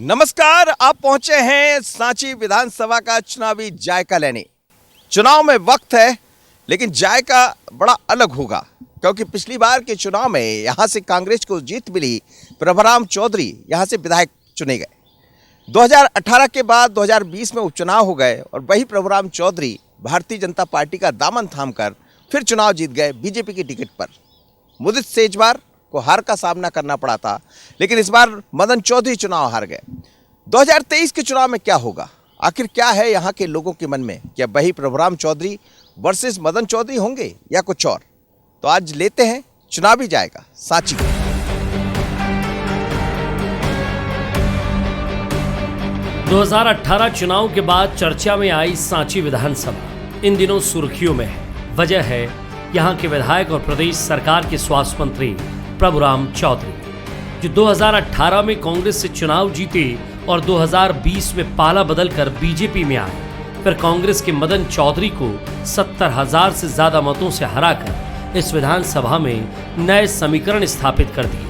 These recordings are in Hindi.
नमस्कार, आप पहुंचे हैं सांची विधानसभा का चुनावी जायका लेने। चुनाव में वक्त है, लेकिन जायका बड़ा अलग होगा, क्योंकि पिछली बार के चुनाव में यहां से कांग्रेस को जीत मिली। प्रभुराम चौधरी यहां से विधायक चुने गए। 2018 के बाद 2020 में उपचुनाव हो गए और वही प्रभुराम चौधरी भारतीय जनता पार्टी का दामन थामकर फिर चुनाव जीत गए बीजेपी की टिकट पर। मुदित सेजवार को हार का सामना करना पड़ा था, लेकिन इस बार मदन चौधरी चुनाव हार गए। 2023 के चुनाव में क्या होगा, आखिर क्या है यहाँ के लोगों के मन में? क्या वही प्रभुराम चौधरी वर्सेस मदन चौधरी होंगे या कुछ और? तो आज लेते हैं चुनावी जाएगा सांची को। – 2018 चुनाव के बाद चर्चा में आई सांची विधानसभा इन दिनों सुर्खियों में है। वजह है यहाँ के विधायक और प्रदेश सरकार के स्वास्थ्य मंत्री प्रभुराम चौधरी, जो 2018 में कांग्रेस से चुनाव जीते और 2020 में पाला बदलकर बीजेपी में आए। फिर कांग्रेस के मदन चौधरी को 70,000 से ज्यादा मतों से हराकर इस विधानसभा में नए समीकरण स्थापित कर दिए।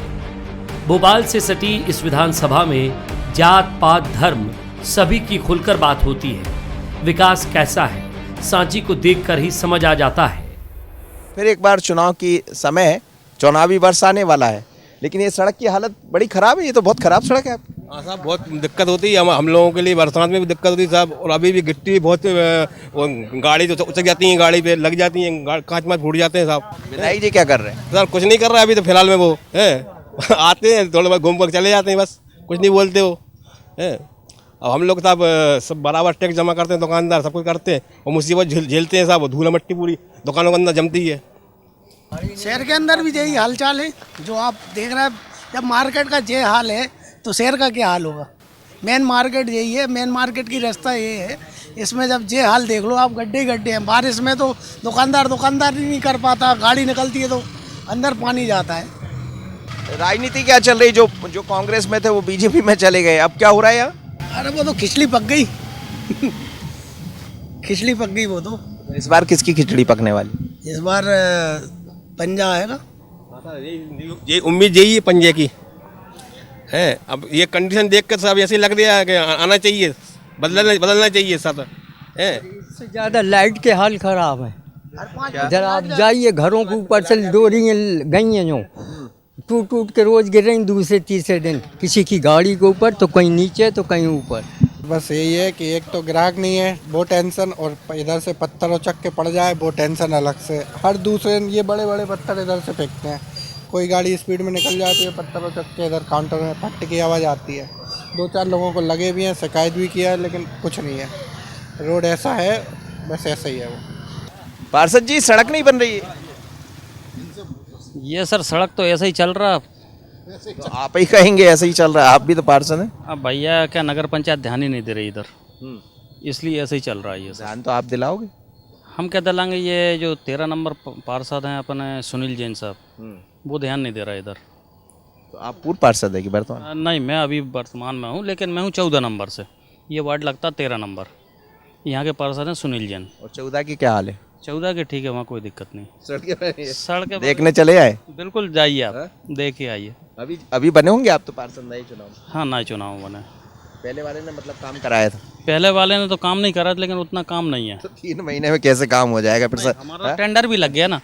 भोपाल से सटी इस विधानसभा में जात पात धर्म सभी की खुलकर बात होती है। विकास कैसा है, सांची को देखकर ही समझ आ जाता है। फिर एक बार चुनाव की समय है, चुनावी वर्ष आने वाला है, लेकिन ये सड़क की हालत बड़ी खराब है। ये तो बहुत खराब सड़क है। हाँ साहब, बहुत दिक्कत होती है हम लोगों के लिए। बरसात में भी दिक्कत होती है साहब, और अभी भी गिट्टी बहुत गाड़ी तो उचक जाती है, गाड़ी पे लग जाती है, कांच माच फूट जाते हैं साहब। विधायक जी क्या कर रहे हैं? सर कुछ नहीं कर रहा है अभी तो फिलहाल में। वो है आते हैं थोड़ा बहुत घूम कर चले जाते हैं, बस कुछ नहीं बोलते वो है। अब हम लोग साहब सब बराबर टैक्स जमा करते हैं, दुकानदार सब कुछ करते हैं, और मुसीबत झेलते हैं साहब। धूल मिट्टी पूरी दुकानों के अंदर जमती है। शहर के अंदर भी यही हालचाल है जो आप देख रहे हैं। जब मार्केट का ये हाल है तो शहर का क्या हाल होगा? मेन मार्केट यही है, मेन मार्केट की रास्ता ये है। इसमें जब ये हाल देख लो आप, गड्ढे गड्ढे हैं। बारिश में तो दुकानदार ही नहीं कर पाता, गाड़ी निकलती है तो अंदर पानी जाता है। राजनीति क्या चल रही? जो कांग्रेस में थे वो बीजेपी में चले गए, अब क्या हो रहा है यहाँ? अरे वो तो खिचड़ी पक गई खिचड़ी पक गई वो तो। इस बार किसकी खिचड़ी पकने वाली? इस बार पंजा आएगा। ये उम्मीद यही है पंजे की है। अब ये कंडीशन देख कर सब ऐसे लग रहा है कि आना चाहिए, बदलना चाहिए सब है। इससे ज़्यादा लाइट के हाल खराब है। इधर आप जाइए, घरों के ऊपर से डोरियाँ गई हैं जो टूट टूट के रोज गिर रही दूसरे तीसरे दिन, किसी की गाड़ी के ऊपर तो कहीं नीचे तो कहीं ऊपर। बस यही है कि एक तो ग्राहक नहीं है, वो टेंशन, और इधर से पत्थर उचक के पड़ जाए वो टेंशन अलग से। हर दूसरे ये बड़े बड़े पत्थर इधर से फेंकते हैं, कोई गाड़ी स्पीड में निकल जाती है, पत्थर उचक के इधर काउंटर में फट की आवाज़ आती है। 2-4 लोगों को लगे भी हैं, शिकायत भी किया है, लेकिन कुछ नहीं है। रोड ऐसा है, बस ऐसा ही है वो। पार्षद जी, सड़क नहीं बन रही है। ये सर सड़क तो ऐसा ही चल रहा। तो आप ही कहेंगे ऐसा ही चल रहा है, आप भी तो पार्षद हैं। अब भैया क्या नगर पंचायत ध्यान ही नहीं दे रही इधर, इसलिए ऐसे ही चल रहा है ये सर। ध्यान तो आप दिलाओगे। हम क्या दिलाएंगे? ये जो 13 नंबर पार्षद हैं अपने सुनील जैन साहब, वो ध्यान नहीं दे रहा इधर। तो आप पूर्व पार्षद है कि वर्तमान? नहीं, मैं अभी वर्तमान में हूँ, लेकिन मैं हूँ 14 नंबर से। ये वार्ड लगता 13 नंबर। यहाँ के पार्षद हैं सुनील जैन। और 14 की क्या हाल है? 14 के ठीक है, वहाँ कोई दिक्कत नहीं। सड़क देखने चले आए? बिल्कुल जाइए, आप देखिए आइए। अभी बने होंगे आप तो पार्षद नए चुनाव में? हाँ, नए चुनाव बने। पहले वाले ने मतलब काम कराया था? पहले वाले ने तो काम नहीं करा, लेकिन उतना काम नहीं है। तो 3 महीने में कैसे काम हो जाएगा? फिर हमारा टेंडर भी लग गया ना।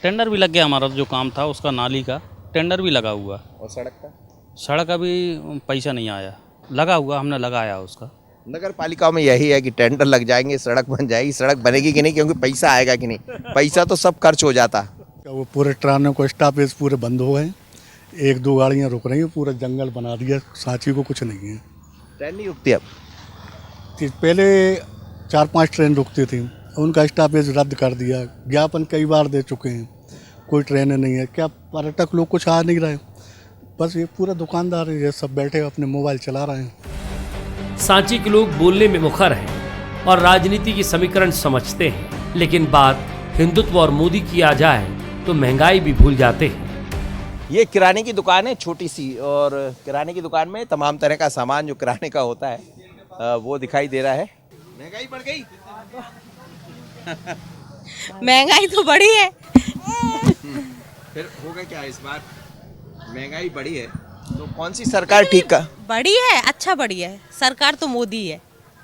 टेंडर भी लग गया हमारा, जो काम था उसका नाली का टेंडर भी लगा हुआ। और सड़क का? सड़क अभी पैसा नहीं आया, लगा हुआ, हमने लगाया उसका। नगर पालिकाओं में यही है कि टेंडर लग जाएंगे, सड़क बन जाएगी। सड़क बनेगी कि नहीं, क्योंकि पैसा आएगा कि नहीं? पैसा तो सब खर्च हो जाता। वो पूरे ट्रानों को स्टॉपेज पूरे बंद हो गए, 1-2 गाड़ियाँ रुक रही हैं, पूरा जंगल बना दिया। सांची को कुछ नहीं है, ट्रेन नहीं रुकती अब। पहले 4-5 ट्रेन रुकती थी, उनका स्टॉपेज रद्द कर दिया। ज्ञापन कई बार दे चुके हैं, कोई ट्रेनें नहीं है। क्या पर्यटक लोग कुछ आ नहीं रहे, बस ये पूरा दुकानदार ये सब बैठे अपने मोबाइल चला रहे हैं। सांची के लोग बोलने में मुखर हैं और राजनीति की समीकरण समझते हैं, लेकिन बात हिंदुत्व और मोदी की आ जाए तो महंगाई भी भूल जाते हैं। ये किराने की दुकान है छोटी सी, और किराने की दुकान में तमाम तरह का सामान जो किराने का होता है वो दिखाई दे रहा है। महंगाई बढ़ गई। महंगाई तो बढ़ी है। फिर होगा क्या इस बार? महंगाई बढ़ी है तो कौन सी सरकार ठीक का बड़ी है, अच्छा बढ़िया है। सरकार तो मोदी है,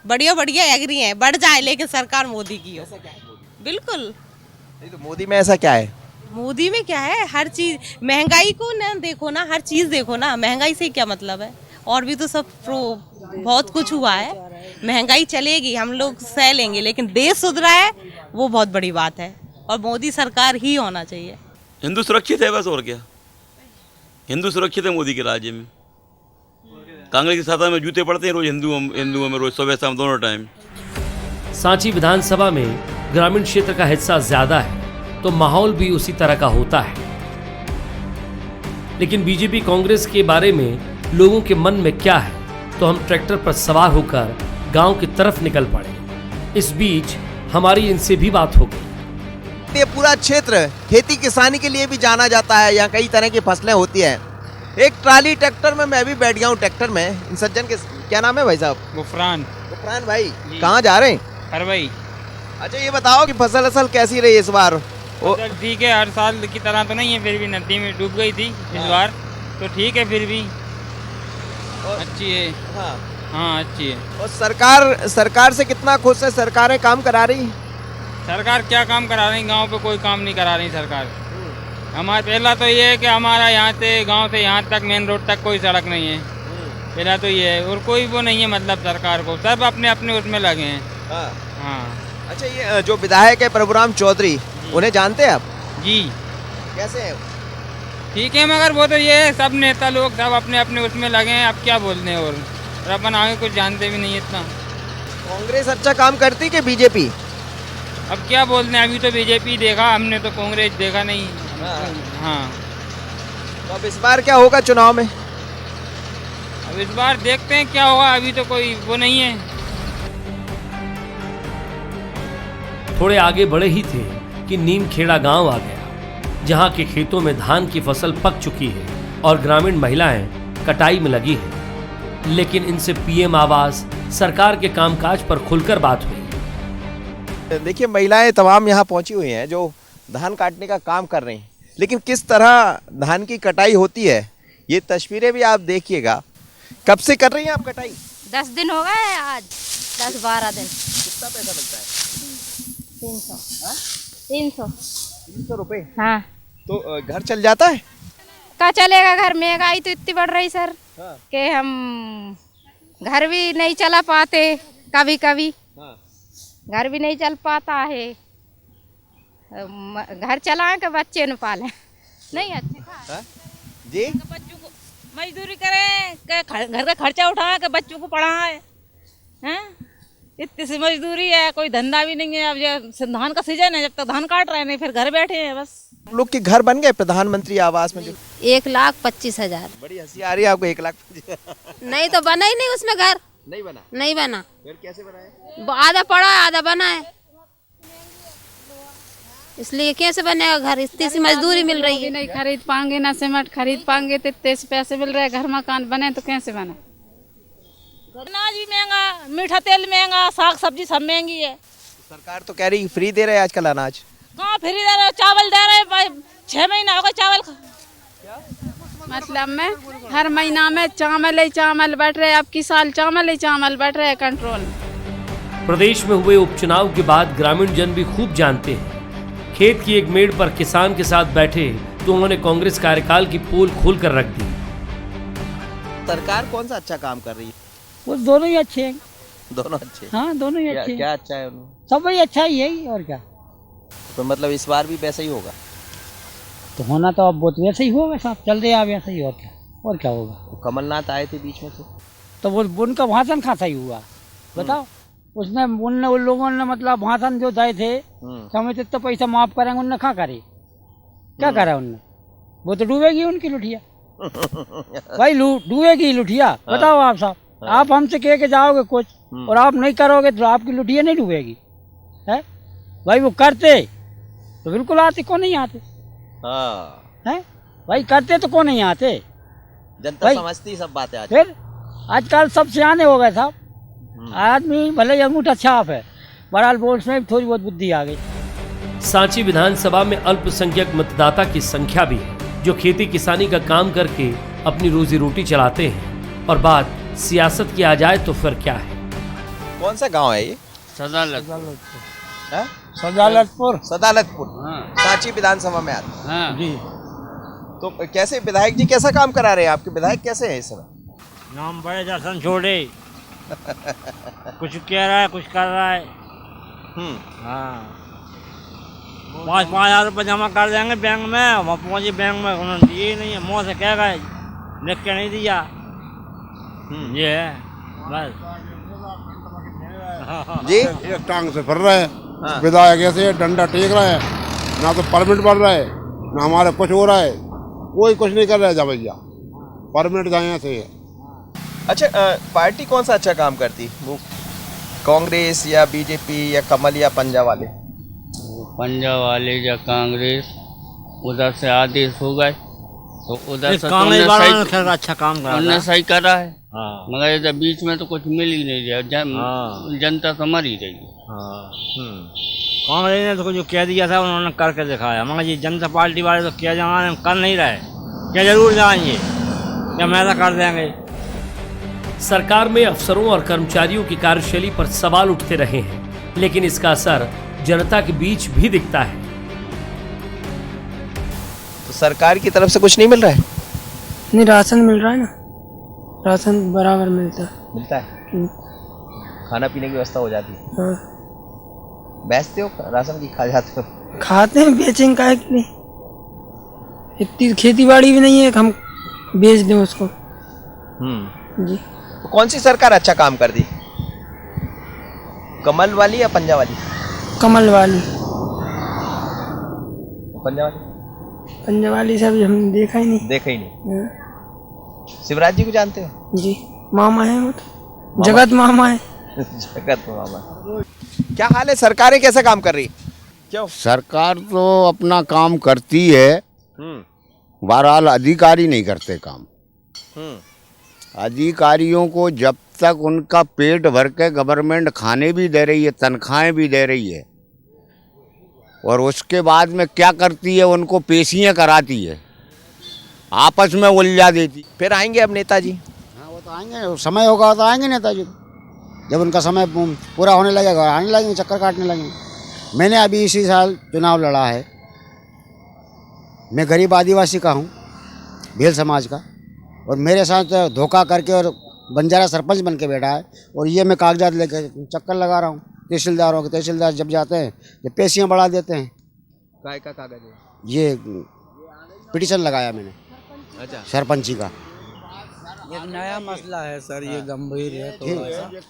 बढ़िया बढ़िया एग्री है, बढ़ जाए लेकिन सरकार मोदी की हो। बिल्कुल। नहीं तो मोदी में ऐसा क्या है? मोदी में क्या है, हर चीज, महंगाई को ना देखो ना, हर चीज देखो ना, महंगाई से क्या मतलब है, और भी तो सब बहुत कुछ हुआ है। महंगाई चलेगी, हम लोग सह लेंगे, लेकिन देश सुधरा है वो बहुत बड़ी बात है, और मोदी सरकार ही होना चाहिए। हिंदू सुरक्षित है बस, और क्या। हिंदू सुरक्षित है मोदी के राज्य में। कांग्रेस की सत्ता में जूते पड़ते हैं रोज हिंदुओं में, रोज सुबह शाम दोनों टाइम। सांची विधानसभा में ग्रामीण क्षेत्र का हिस्सा ज्यादा है तो माहौल भी उसी तरह का होता है। लेकिन बीजेपी कांग्रेस के बारे में लोगों के मन में क्या है, तो हम ट्रैक्टर पर सवार होकर गांव की तरफ निकल पड़े। इस बीच हमारी इनसे भी बात हो गई। ये पूरा क्षेत्र खेती किसानी के लिए भी जाना जाता है, यहाँ कई तरह की फसलें होती हैं। एक ट्राली ट्रैक्टर में मैं भी बैठ गया हूँ ट्रैक्टर में। इन सज्जन के क्या नाम है भाई साहब? गुफरान। गुफरान भाई, कहाँ जा रहे हैं? हरवई। अच्छा ये बताओ कि फसल कैसी रही इस बार? ठीक है, हर साल की तरह तो नहीं है, फिर भी नदी में डूब गई थी इस बार, तो ठीक है, फिर भी अच्छी है। हाँ अच्छी है। और सरकार से कितना खुश है? सरकारें काम करा रही? सरकार क्या काम करा रही, गांव पे कोई काम नहीं करा रही सरकार। हमारा पहला तो ये है कि हमारा यहाँ से गांव से यहाँ तक मेन रोड तक कोई सड़क नहीं है, पहला तो ये है, और कोई वो नहीं है, मतलब सरकार को सब अपने अपने उसमें लगे हैं। हाँ। अच्छा ये जो विधायक है प्रभुराम चौधरी, उन्हें जानते हैं आप? जी। कैसे है? ठीक है, मगर वो तो ये है, सब नेता लोग सब अपने अपने उसमें लगे हैं, अब क्या बोलते हैं, और अपन आगे कुछ जानते भी नहीं इतना। कांग्रेस अच्छा काम करती कि बीजेपी? अब क्या बोलते हैं, अभी तो बीजेपी देखा हमने, तो कांग्रेस देखा नहीं। हाँ। तो अब इस बार क्या होगा चुनाव में? अब इस बार देखते हैं क्या होगा, अभी तो कोई वो नहीं है। थोड़े आगे बढ़े ही थे कि नीमखेड़ा गांव आ गया, जहां के खेतों में धान की फसल पक चुकी है और ग्रामीण महिलाएं कटाई में लगी हैं। लेकिन इनसे पीएम आवास, सरकार के कामकाज पर खुलकर बात हुई। देखिए महिलाएं तमाम यहाँ पहुंची हुई हैं जो धान काटने का काम कर रही हैं, लेकिन किस तरह धान की कटाई होती है ये तस्वीरें भी आप देखिएगा। कब से कर रही हैं आप कटाई? 10 दिन हो गए आज, 10-12 दिन। कितना पैसा मिलता है? 300 रुपए। हाँ। तो घर चल जाता है? क्या चलेगा, घर महंगाई तो इतनी बढ़ रही सर कि हम घर भी नहीं चला पाते, कभी कभी घर भी नहीं चल पाता है। घर चलाए के बच्चे न पाले नहीं अच्छे जी, बच्चों को मजदूरी करें, घर का खर्चा उठाए के बच्चों को पढ़ाए, हैं? इतनी सी मजदूरी है, कोई धंधा भी नहीं है। अब ये धान का सीजन है, जब तक धान काट रहे हैं, नहीं फिर घर बैठे हैं बस। लोग के घर बन गए प्रधानमंत्री आवास में जो 1,25,000। बड़ी हंसी आ रही है आपको। 1,00,000 नहीं तो बना ही नहीं उसमें घर, नहीं बना? नहीं बना। फिर कैसे बनाया? आधा पड़ा है आधा बना है, इसलिए कैसे बनेगा घर, इतनी सी मजदूरी मिल रही है। नहीं खरीद पाएंगे, ना सीमेंट खरीद पाएंगे, तो इतने से पैसे मिल रहे हैं, घर मकान बने तो कैसे बने। अनाज भी महंगा, मीठा तेल महंगा, साग सब्जी सब महंगी है। सरकार तो कह रही फ्री दे रहे हैं आजकल अनाज। कहाँ फ्री दे रहे, चावल दे रहे, 6 महीना हो गए चावल। मतलब में हर महीना में चावल ही चावल बैठ रहे, अब की साल चावल ही चावल बैठ रहे कंट्रोल। प्रदेश में हुए उपचुनाव के बाद ग्रामीण जन भी खूब जानते हैं। खेत की एक मेड़ पर किसान के साथ बैठे तो उन्होंने कांग्रेस कार्यकाल की पोल खोल कर रख दी। सरकार कौन सा अच्छा काम कर रही है? वो दोनों ही अच्छे हैं। दोनों अच्छे? हाँ दोनों ही अच्छे। क्या अच्छा है उनमें? सब वही अच्छा ही है, और क्या। तो मतलब इस बार भी वैसा ही होगा? तो होना तो अब बहुत वैसे ही होगा, साहब चल रहे अब वैसे ही, और क्या होगा। तो कमलनाथ आए थे बीच में तो वो उनका भाषण खासा ही हुआ, बताओ। उसने उन लोगों ने मतलब भाषण जो दिए थे, समझते तो पैसा माफ करेंगे, उनने कहाँ करे, क्या करा उनने? वो तो डूबेगी उनकी लुटिया भाई, डूबेगी लुटिया। बताओ आप साहब, आप हमसे कह के जाओगे कुछ और आप नहीं करोगे तो आपकी लुटिया नहीं डूबेगी है भाई। वो करते तो बिल्कुल आते, कौन नहीं आते हैं भाई, करते तो कौन नहीं आते। जनता समझती सब बातें आज। फिर आजकल सब सियाने हो गए साहब, आदमी भले ही अंगूठा छाप है, बहरहाल वोट में थोड़ी बहुत बुद्धि आ गई। सांची विधानसभा में अल्पसंख्यक मतदाता की संख्या भी है, जो खेती किसानी का काम करके अपनी रोजी रोटी चलाते हैं। और बात सियासत की आ जाए तो फिर क्या है। कौन सा गांव है ये? हाँ? सदालतपुर सांची विधानसभा में आता है। जी। तो कैसे विधायक जी कैसा काम करा रहे हैं? आपके विधायक कैसे हैं इस समय? नाम बड़े दर्शन छोड़े कुछ कह रहा है, कुछ कर रहा है। हाँ, 5,000 रुपये जमा कर देंगे बैंक में, वहाँ पहुँचे बैंक में उन्होंने दिए ही नहीं है। मुँह से कह गए, लिख के नहीं दिया। ये है बस। जी एक टांग से फिर रहे हैं। विधायक ऐसे डंडा टेक रहे हैं, ना तो परमिट बढ़ रहा है, ना हमारे कुछ हो रहा है, कोई कुछ नहीं कर रहा है। जा भैया परमिट जाए से। अच्छा, पार्टी कौन सा अच्छा काम करती? वो कांग्रेस या बीजेपी या कमल या पंजा वाले? पंजाब वाले या कांग्रेस, उधर से आदेश हो गए तो उधर से कांग्रेस वालों ने अच्छा काम करा, उन्होंने सही करा है। हाँ। मगर इधर बीच में तो कुछ मिल ही नहीं रहा, जनता तो मर ही रही है। कांग्रेस ने तो जो कह दिया था उन्होंने करके दिखाया, मगर ये जनता पार्टी वाले तो क्या जमाने कर नहीं रहे। क्या जरूर जाएंगे, क्या मैदा कर देंगे। सरकार में अफसरों और कर्मचारियों की कार्यशैली पर सवाल उठते रहे हैं, लेकिन इसका असर जनता के बीच भी दिखता है। तो सरकार की तरफ से कुछ नहीं मिल रहा है? नहीं, राशन मिल रहा है ना, राशन बराबर मिलता है। खाना पीने की व्यवस्था हो जाती है? हाँ। बेचते हो राशन की, खा जाते हो? खाते हैं, बेचेंगे काहे के लिए? इतनी खेती बाड़ी भी नहीं है कि हम बेच दें उसको। जी। तो कौन सी सरकार अच्छा काम कर दी? कमल वाली या पंजा वाली? कमल वाली। पंजा वाली? पंजा वाली सब हमने देखा ही नहीं। देखा ही नहीं। शिवराज जी को जानते हो? जी, मामा है वो तो, जगत मामा है। जगत मामा। क्या हाल है? सरकारें कैसा काम कर रही? क्यों? सरकार तो अपना काम करती है, बहरहाल अधिकारी नहीं करते काम। अधिकारियों को जब तक उनका पेट भर के गवर्नमेंट खाने भी दे रही है, तनख्वाहें भी दे रही है, और उसके बाद में क्या करती है, उनको पेशियां कराती है, आपस में उलझा देती। फिर आएंगे अब नेताजी? हाँ, वो तो आएंगे, समय होगा तो आएंगे नेताजी। जब उनका समय पूरा होने लगेगा आने लगेंगे, चक्कर काटने लगेंगे। मैंने अभी इसी साल चुनाव लड़ा है। मैं गरीब आदिवासी का हूँ, भेल समाज का, और मेरे साथ धोखा करके और बंजारा सरपंच बन के बैठा है, और ये मैं कागजात लेकर चक्कर लगा रहा हूँ तहसीलदारों के। तहसीलदार जब जाते हैं तो पेशियाँ बढ़ा देते हैं। काय का कागज है? ये पिटीशन लगाया मैंने। अच्छा। सरपंची का। ये नया मसला है सर, ये गंभीर है तो।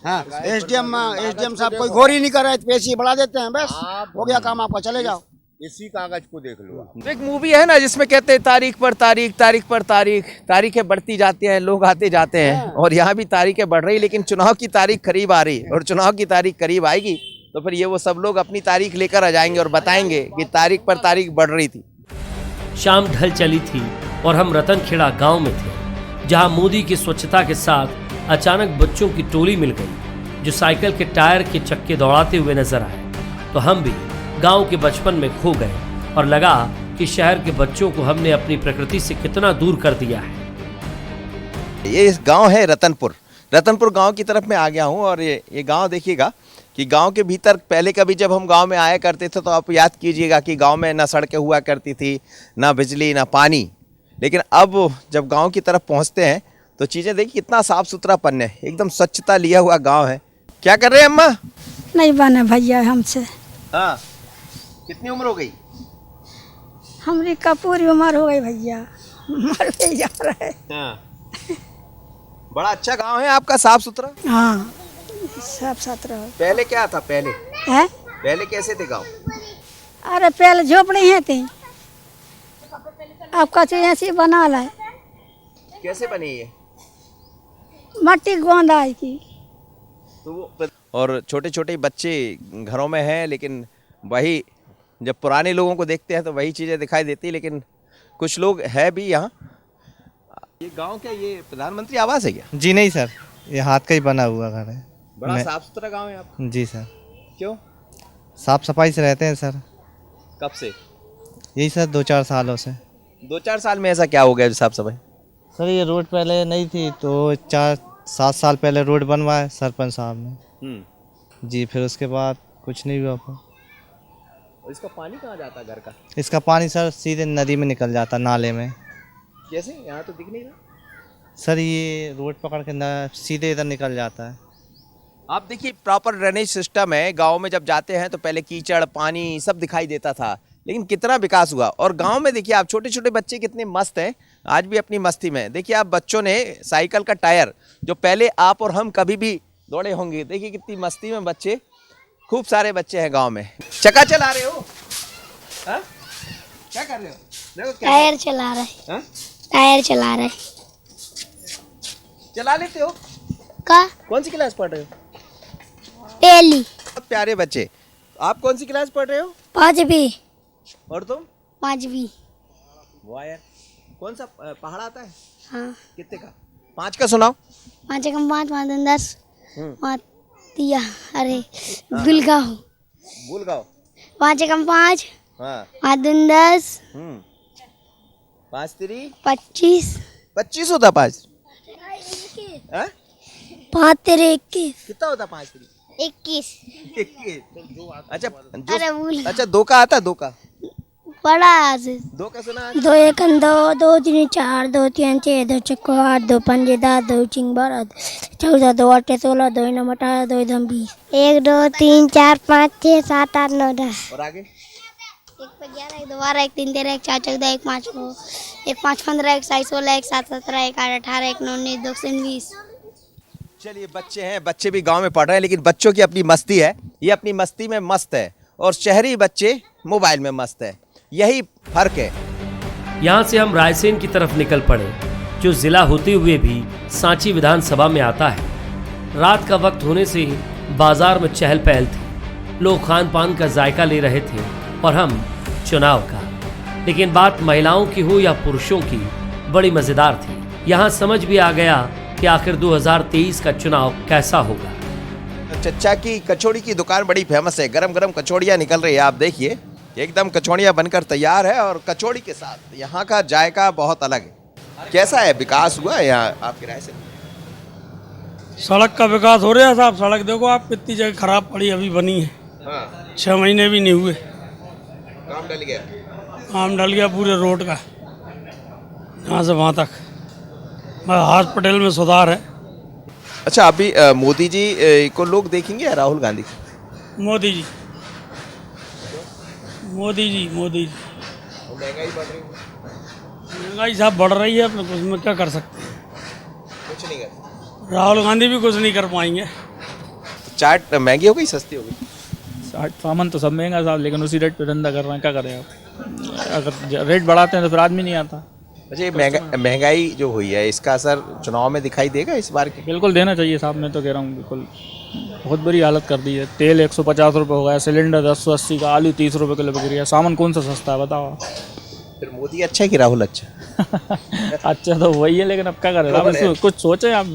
हाँ, एसडीएम साहब कोई गौर ही नहीं कर रहे, पेशी बढ़ा देते हैं, बस हो गया काम आपका, चले जाओ। इसी कागज को देख लो। एक मूवी है ना जिसमें कहते हैं तारीख पर तारीख, तारीख पर तारीख, तारीखें बढ़ती जाती हैं, लोग आते जाते हैं, और यहाँ भी तारीखें बढ़ रही, लेकिन चुनाव की तारीख करीब आ रही है, और चुनाव की तारीख करीब आएगी तो फिर ये वो सब लोग अपनी तारीख लेकर आ जाएंगे और बताएंगे कि तारीख पर तारीख बढ़ रही थी। शाम ढल चली थी और हम रतनखेड़ा गांव में थे, जहां मोदी की स्वच्छता के साथ अचानक बच्चों की टोली मिल गई, जो साइकिल के टायर के चक्के दौड़ाते हुए नजर आए। तो हम भी गांव के बचपन में खो गए और लगा कि शहर के बच्चों को हमने अपनी प्रकृति से कितना दूर कर दिया है। ये गांव है रतनपुर। रतनपुर गांव की तरफ मैं आ गया हूं, और ये गांव देखिएगा कि गांव के भीतर पहले कभी जब हम गांव में आया करते थे तो आप याद कीजिएगा कि गांव में ना सड़कें हुआ करती थी, ना बिजली, ना पानी। लेकिन अब जब गांव की तरफ पहुंचते हैं तो चीज़ें देखिए कितना साफ सुथरापन है, एकदम स्वच्छता लिया हुआ गाँव है। क्या कर रहे हैं अम्मा? नहीं बने भैया हमसे। हाँ, कितनी उम्र हो गई? हमारी का पूरी उम्र हो गई भैया, मर भी जा रहा है। हाँ। बड़ा अच्छा गांव है आपका, साफ सुथरा। हाँ, साफ सुथरा। पहले क्या था? पहले है? पहले कैसे थे गांव? अरे पहले झोपड़ी है थी, अब कचू ऐसी बना ला है। कैसे बनी ये? मट्टी गोंदा की। तो वो, और छोटे छोटे बच्चे घरों में हैं, लेकिन वही जब पुराने लोगों को देखते हैं तो वही चीज़ें दिखाई देती, लेकिन कुछ लोग हैं भी यहाँ। ये गांव क्या ये प्रधानमंत्री आवास है क्या? जी नहीं सर, ये हाथ का ही बना हुआ घर है। बड़ा साफ सुथरा गांव है आपका? जी सर। क्यों? साफ सफाई से रहते हैं सर। कब से? यही सर 2-4 सालों से। 2-4 साल में ऐसा क्या हो गया साफ सफाई? सर ये रोड पहले नहीं थी तो 4-7 साल पहले रोड बनवाए सरपंच साहब ने जी, फिर उसके बाद कुछ नहीं हुआ। और इसका पानी कहाँ जाता है घर का? इसका पानी सर सीधे नदी में निकल जाता, नाले में। कैसे? यहाँ तो दिख नहीं रहा सर, ये रोड पकड़ के सीधे इधर निकल जाता है। आप देखिए प्रॉपर ड्रेनेज सिस्टम है। गांव में जब जाते हैं तो पहले कीचड़ पानी सब दिखाई देता था, लेकिन कितना विकास हुआ। और गांव में देखिए आप छोटे छोटे बच्चे कितने मस्त हैं, आज भी अपनी मस्ती में। देखिए आप बच्चों ने साइकिल का टायर जो पहले आप और हम कभी भी दौड़े होंगे, देखिए कितनी मस्ती में बच्चे, खूब सारे बच्चे हैं गांव में। चक्का चला रहे हो? हा? क्या कर रहे हो? देखो क्या टायर चला रहे हैं। टायर चला रहे। चला लेते हो? का कौन सी क्लास पढ़ रहे हो? पहली। बहुत प्यारे बच्चे। आप कौन सी क्लास पढ़ रहे हो? 5वीं। और तुम? 5वीं। वाह यार, कौन सा पहाड़ आता है? हाँ। कितने का? 5 का सुनाओ। 5 एकम 5, 5 दूनी 10, 5 दिया, अरे गुलगांव। गुलगांव। 5 एकम 5, हाँ। 5 दूनी 10, 5 3 25। 25 होता 5? 5 तेरे 21। कितना होता 5 3? 21। अच्छा अरे भूल। अच्छा 2 का आता? 2 का बड़ा आज 2 का सुना? 2 एकम 2, 2 3 4, 2 3 6, 2 चक्को 8, 2 पंजे 10, 2 चिंग 12, 14, 2 8 16, 2 9 18, 2 दम 20। 1 2 3 4 5 6 7 8 9 10। और आगे? 1 पे 11, 1 2 12, 1 3 13, 1 4 14, 1 5 9, 1 5 15, 1 6 16, 1 7 17, 1 8 18, 1 9 19, 2 20। चलिए बच्चे हैं, बच्चे भी गांव में पढ़ रहे हैं, लेकिन बच्चों की अपनी मस्ती है, ये अपनी मस्ती में मस्त है, और शहरी बच्चे मोबाइल में मस्त है। यही फर्क है। यहाँ से हम रायसेन की तरफ निकल पड़े, जो जिला होते हुए भी सांची विधानसभा में आता है। रात का वक्त होने से बाजार में चहल पहल थी, लोग खान पान का जायका ले रहे थे और हम चुनाव का। लेकिन बात महिलाओं की हो या पुरुषों की, बड़ी मजेदार थी। यहाँ समझ भी आ गया कि आखिर 2023 का चुनाव कैसा होगा। चच्चा की कचौड़ी की दुकान बड़ी फेमस है, गरम गरम कचौड़ियाँ निकल रही है। आप देखिए एकदम कचौड़ियाँ बनकर तैयार है, और कचौड़ी के साथ यहाँ का जायका बहुत अलग है। कैसा है, विकास हुआ है यहाँ आपकी राय से? सड़क का विकास हो रहा है साहब। सड़क देखो आप कितनी जगह खराब पड़ी, अभी बनी है। हाँ। 6 महीने भी नहीं हुए, काम डल गया। काम डल गया पूरे रोड का, यहाँ से वहाँ तक। हॉस्पिटल में सुधार है। अच्छा, अभी मोदी जी को लोग देखेंगे या राहुल गांधी? मोदी जी, मोदी जी, मोदी जी। महंगाई बढ़ रही है। महंगाई साहब बढ़ रही है, अपने उसमें क्या कर सकते हैं? कुछ नहीं कर। राहुल गांधी भी कुछ नहीं कर पाएंगे। चाट महंगी हो गई, सस्ती हो गई? सामान तो सब महंगा साहब, लेकिन उसी रेट पे धंधा कर रहे हैं, क्या करें आप? अगर रेट बढ़ाते हैं तो फिर आदमी नहीं आता। अच्छा, ये महंगाई जो हुई है, इसका असर चुनाव में दिखाई देगा इस बार के? बिल्कुल देना चाहिए साहब, मैं तो कह रहा हूँ बिल्कुल। बहुत बुरी हालत कर दी है। तेल 150 रुपये हो गया, सिलेंडर 180 का, आलू 30 रुपये किलो बिक रही है। सामान कौन सा सस्ता है बताओ? फिर मोदी अच्छा है कि राहुल अच्छा? अच्छा तो वही है, लेकिन अब क्या करें साहब, कुछ सोचें आप।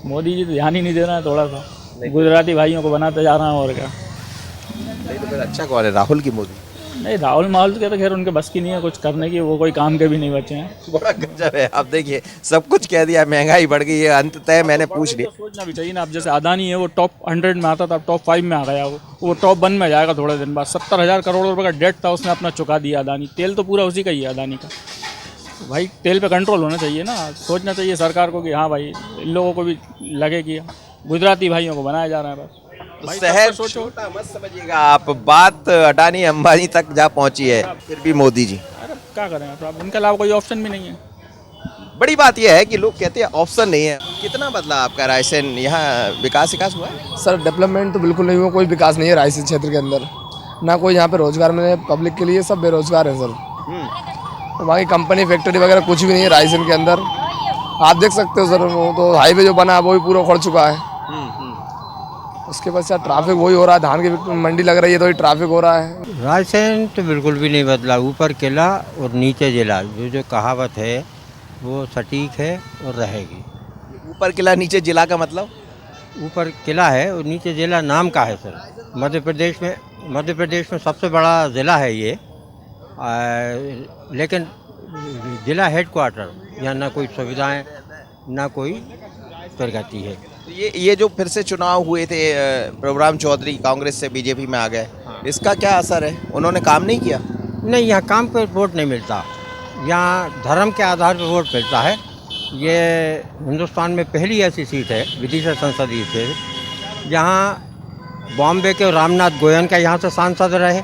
मोदी जी तो ध्यान ही नहीं दे रहे हैं थोड़ा सा, गुजराती भाइयों को बनाते जा रहे हैं, और क्या। नहीं तो फिर अच्छा कौन है, राहुल की मोदी? नहीं, राहुल माहौल तो खैर उनके बस की नहीं है कुछ करने की, वो कोई काम के भी नहीं बचे हैं। बड़ा गजब है। आप देखिए सब कुछ कह दिया, महंगाई बढ़ गई है, अंततः मैंने पूछ लिया। सोचना भी चाहिए ना। अब जैसे अदानी है, वो टॉप 100 में आता था, अब टॉप 5 में आ गया। वो टॉप 1 में जाएगा थोड़े दिन बाद। 70,000 करोड़ रुपये का डेट था, उसने अपना चुका दिया अदानी। तेल तो पूरा उसी का ही है अदानी का। भाई तेल पे कंट्रोल होना चाहिए ना, सोचना चाहिए सरकार को कि हाँ भाई इन लोगों को भी लगे कि गुजराती भाइयों को बनाया जा रहा है। बस शहर छोटा मत समझिएगा आप, बात अडानी अंबानी तक जा पहुंची है, फिर भी मोदी जी। अरे क्या करें आप, उनके अलावा कोई ऑप्शन भी नहीं है। बड़ी बात यह है कि लोग कहते हैं ऑप्शन नहीं है। कितना बदला आपका रायसेन, यहाँ विकास हुआ है? सर डेवलपमेंट तो बिल्कुल नहीं हुआ, कोई विकास नहीं है रायसेन क्षेत्र के अंदर, ना कोई यहाँ पे रोजगार मिले पब्लिक के लिए, सब बेरोजगार है सर। तो वहाँ की कंपनी फैक्ट्री वगैरह कुछ भी नहीं है रायसेन के अंदर। आप देख सकते हो सर, वो तो हाईवे जो बना है वो भी पूरा उखड़ चुका है। उसके बाद यार ट्रैफिक वही हो रहा है, धान की मंडी लग रही है तो ही ट्रैफिक हो रहा है। रायसेन तो बिल्कुल भी नहीं बदला, ऊपर किला और नीचे जिला, जो कहावत है वो सटीक है और रहेगी। ऊपर किला नीचे जिला का मतलब? ऊपर किला है और नीचे जिला नाम का है सर। मध्य प्रदेश में सबसे बड़ा ज़िला है ये, लेकिन जिला हेडक्वार्टर यहाँ ना कोई सुविधाएं ना कोई प्रगति है। ये जो फिर से चुनाव हुए थे, प्रभुराम चौधरी कांग्रेस से बीजेपी में आ गए, इसका क्या असर है? उन्होंने काम नहीं किया? नहीं, यहाँ काम पर वोट नहीं मिलता, यहाँ धर्म के आधार पर वोट मिलता है। ये हिंदुस्तान में पहली ऐसी सीट है विदिशा संसदीय सीट जहाँ बॉम्बे के रामनाथ गोयनका यहाँ से सांसद रहे,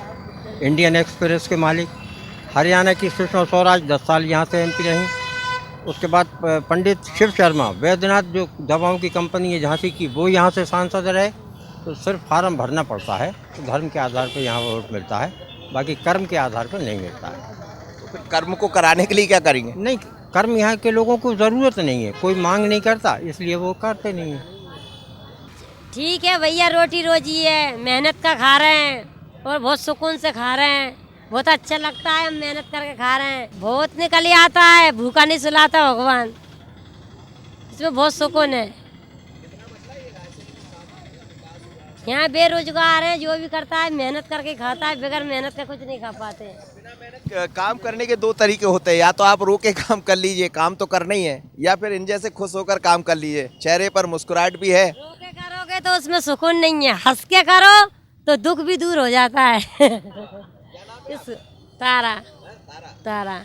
इंडियन एक्सप्रेस के मालिक। हरियाणा की सुषमा स्वराज 10 साल यहाँ से एमपी रहीं। उसके बाद पंडित शिव शर्मा वैद्यनाथ जो दवाओं की कंपनी है झांसी की, वो यहाँ से सांसद रहे। तो सिर्फ फार्म भरना पड़ता है, तो धर्म के आधार पर यहाँ वोट मिलता है, बाकी कर्म के आधार पर नहीं मिलता है। तो फिर कर्म को कराने के लिए क्या करेंगे? नहीं, कर्म यहाँ के लोगों को ज़रूरत नहीं है, कोई मांग नहीं करता, इसलिए वो करते नहीं हैं। ठीक है भैया, रोटी रोजी है, मेहनत का खा रहे हैं और बहुत सुकून से खा रहे हैं, बहुत अच्छा लगता है, हम मेहनत करके खा रहे हैं, बहुत निकल आता है, भूखा नहीं सुलाता भगवान, इसमें बहुत सुकून है। यहाँ बेरोजगार है, जो भी करता है मेहनत करके खाता है, बगैर मेहनत के कुछ नहीं खा पाते। काम करने के 2 तरीके होते हैं, या तो आप रो के काम कर लीजिए, काम तो करना ही है, या फिर इन जैसे खुश होकर काम कर लीजिए, चेहरे पर मुस्कुराहट भी है। रो के करोगे तो उसमें सुकून नहीं है, हंस के करो तो दुख भी दूर हो जाता है। तारा तारा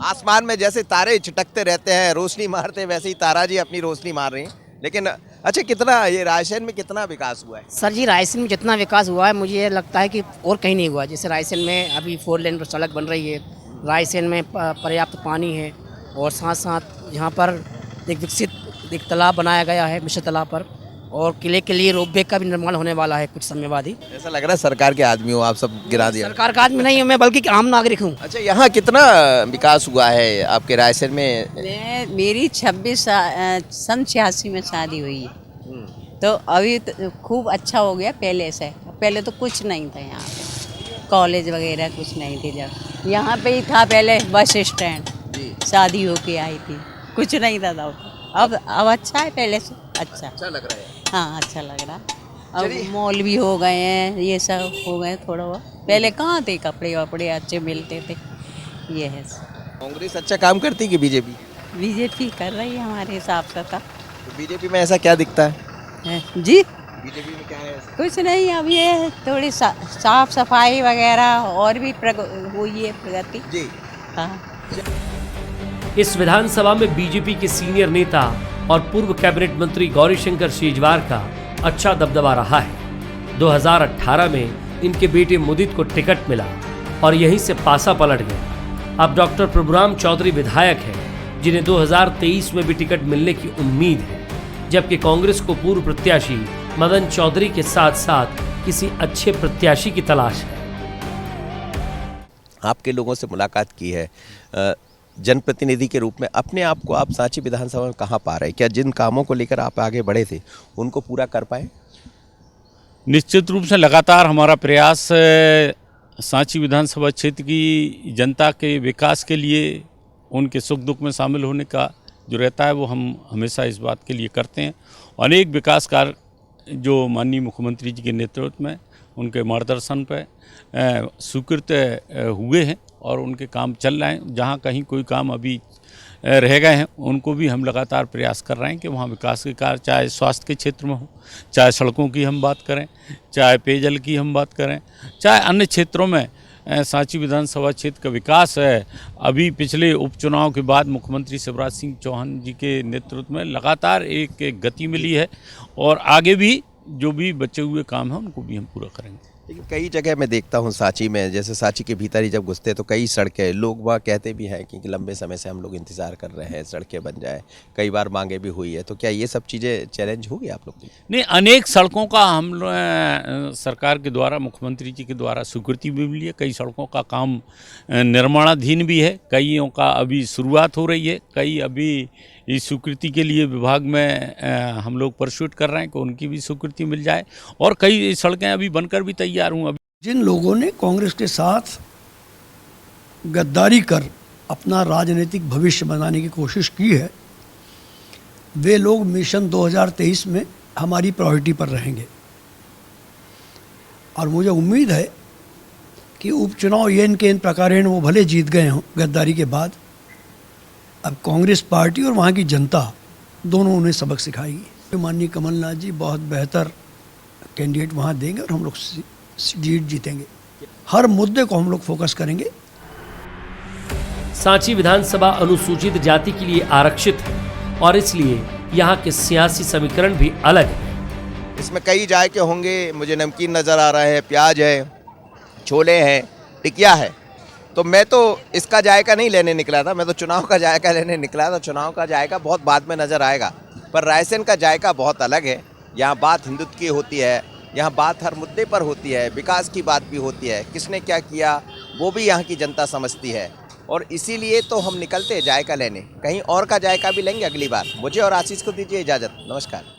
आसमान में जैसे तारे छिटकते रहते हैं, रोशनी मारते हैं, वैसे ही तारा जी अपनी रोशनी मार रही हैं। लेकिन अच्छा, कितना ये रायसेन में कितना विकास हुआ है? सर जी, रायसेन में जितना विकास हुआ है मुझे ये लगता है कि और कहीं नहीं हुआ। जैसे रायसेन में अभी 4 लेन पर सड़क बन रही है, रायसेन में पर्याप्त पानी है, और साथ साथ यहाँ पर एक विकसित एक तालाब बनाया गया है मिश्र तालाब पर, और किले के लिए रोपवे का भी निर्माण होने वाला है कुछ समय बाद ही। ऐसा लग रहा है सरकार के आदमी हो आप, सब गिरा दिया। सरकार का आदमी नहीं हूँ मैं, बल्कि आम नागरिक हूँ। अच्छा, यहाँ कितना विकास हुआ है आपके रायसेन में? मेरी 26 सन 86 में शादी हुई है, तो अभी तो खूब अच्छा हो गया पहले से। पहले तो कुछ नहीं था यहाँ पे, कॉलेज वगैरह कुछ नहीं थी। जब यहाँ पे ही था पहले बस स्टैंड, शादी होके आई थी, कुछ नहीं था तब। अब अच्छा है पहले से, अच्छा लग रहा है। हाँ, अच्छा लग रहा है। अब मॉल भी हो गए हैं, ये सब हो गए थोड़ा बहुत। पहले कहाँ थे कपड़े वपड़े अच्छे मिलते थे, ये है। कांग्रेस अच्छा काम करती कि बीजेपी? बीजेपी कर रही है हमारे हिसाब से। तो बीजेपी में ऐसा क्या दिखता है जी? बीजेपी में क्या है? कुछ नहीं, अब ये थोड़ी साफ सफाई वगैरह और भी हुई है प्रगति जी। हाँ। इस विधानसभा में बीजेपी के सीनियर नेता और पूर्व कैबिनेट मंत्री गौरीशंकर शेजवार का अच्छा दबदबा रहा है। 2018 में इनके बेटे मुदित को टिकट मिला और यहीं से पासा पलट गया। अब डॉक्टर प्रभुराम चौधरी विधायक हैं, जिन्हें 2023 में भी टिकट मिलने की उम्मीद है, जबकि कांग्रेस को पूर्व प्रत्याशी मदन चौधरी के साथ साथ किसी अच्छे प्रत्याशी की तलाश है। आपके लोगों से मुलाकात की है, जनप्रतिनिधि के रूप में अपने आप को आप सांची विधानसभा में कहाँ पा रहे हैं? क्या जिन कामों को लेकर आप आगे बढ़े थे उनको पूरा कर पाए? निश्चित रूप से लगातार हमारा प्रयास सांची विधानसभा क्षेत्र की जनता के विकास के लिए, उनके सुख दुख में शामिल होने का जो रहता है वो हम हमेशा इस बात के लिए करते हैं। अनेक विकास कार्य जो माननीय मुख्यमंत्री जी के नेतृत्व में, उनके मार्गदर्शन पर स्वीकृत हुए हैं और उनके काम चल रहे हैं। जहाँ कहीं कोई काम अभी रह गए हैं उनको भी हम लगातार प्रयास कर रहे हैं कि वहाँ विकास के कार्य, चाहे स्वास्थ्य के क्षेत्र में हो, चाहे सड़कों की हम बात करें, चाहे पेयजल की हम बात करें, चाहे अन्य क्षेत्रों में सांची विधानसभा क्षेत्र का विकास है। अभी पिछले उपचुनाव के बाद मुख्यमंत्री शिवराज सिंह चौहान जी के नेतृत्व में लगातार एक गति मिली है और आगे भी जो भी बचे हुए काम हैं उनको भी हम पूरा करेंगे। लेकिन कई जगह मैं देखता हूँ सांची में, जैसे सांची के भीतर ही जब घुसते तो कई सड़कें, लोग वहाँ कहते भी हैं कि लंबे समय से हम लोग इंतज़ार कर रहे हैं सड़कें बन जाए, कई बार मांगे भी हुई है। तो क्या ये सब चीज़ें चैलेंज होगी आप लोग? नहीं, अनेक सड़कों का हम सरकार के द्वारा, मुख्यमंत्री जी के द्वारा स्वीकृति भी मिली है। कई सड़कों का काम निर्माणाधीन भी है, कईयों का अभी शुरुआत हो रही है, कई अभी इस स्वीकृति के लिए विभाग में हम लोग परस्यूट कर रहे हैं कि उनकी भी स्वीकृति मिल जाए, और कई सड़कें अभी बनकर भी तैयार हुई। अभी जिन लोगों ने कांग्रेस के साथ गद्दारी कर अपना राजनीतिक भविष्य बनाने की कोशिश की है, वे लोग मिशन 2023 में हमारी प्रायोरिटी पर रहेंगे। और मुझे उम्मीद है कि उपचुनाव ये इनके इन प्रकारेण वो भले जीत गए हों गद्दारी के बाद, अब कांग्रेस पार्टी और वहाँ की जनता दोनों उन्हें सबक सिखाएगी। माननीय कमलनाथ जी बहुत बेहतर कैंडिडेट वहाँ देंगे और हम लोग सीट जीतेंगे। हर मुद्दे को हम लोग फोकस करेंगे। सांची विधानसभा अनुसूचित जाति के लिए आरक्षित है और इसलिए यहाँ के सियासी समीकरण भी अलग है। इसमें कई जायके होंगे, मुझे नमकीन नज़र आ रहा है, प्याज है, छोले हैं, टिकिया है। तो मैं तो इसका जायका नहीं लेने निकला था, मैं तो चुनाव का जायका लेने निकला था। चुनाव का जायका बहुत बाद में नज़र आएगा, पर रायसेन का जायका बहुत अलग है। यहाँ बात हिंदुत्व की होती है, यहाँ बात हर मुद्दे पर होती है, विकास की बात भी होती है, किसने क्या किया वो भी यहाँ की जनता समझती है। और इसीलिए तो हम निकलते हैं जायका लेने। कहीं और का जायका भी लेंगे अगली बार। मुझे और आशीष को दीजिए इजाज़त। नमस्कार।